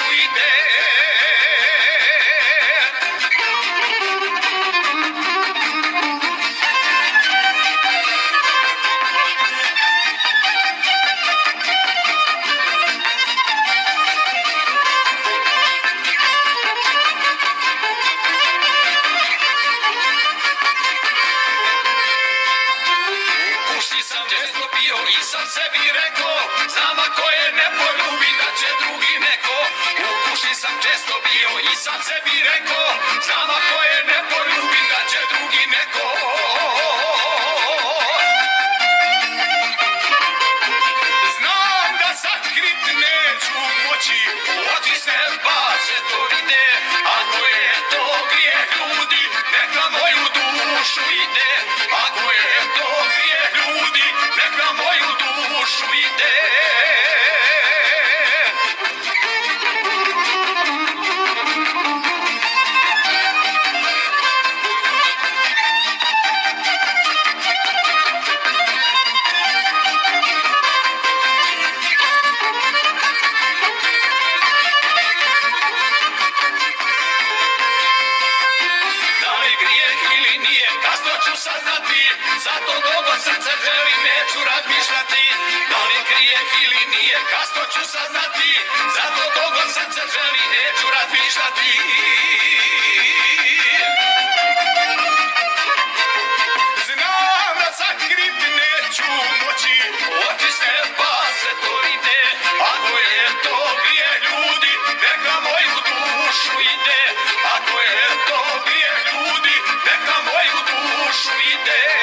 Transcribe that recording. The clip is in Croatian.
dušu ide. Sam često bio i sam sebi rekao, znam ako je ne poljubi da će drugi neko. U kuši sam često bio i sam sebi rekao, znam ako je ne poljubi da će drugi neko. Znam da sakrit neću moći, u oči s neba se to vide. Ako je to grijeh ljudi, neka moju dušu ide. Ako je to grijeh ljudi, neka moju dušu ide. Da li grijeh ili nije, kasno ću saznati, zato dugo srce želi, neću razmišljati. Da li grijeh ili nije, kasno ću saznati, zato dugo srce želi, neću razmišljati. Znam da sakrit neću moći, u oči s neba se to vide. Ako je to grijeh ljudi, neka moju dušu ide. Ako je to grijeh ljudi, neka moju dušu ide.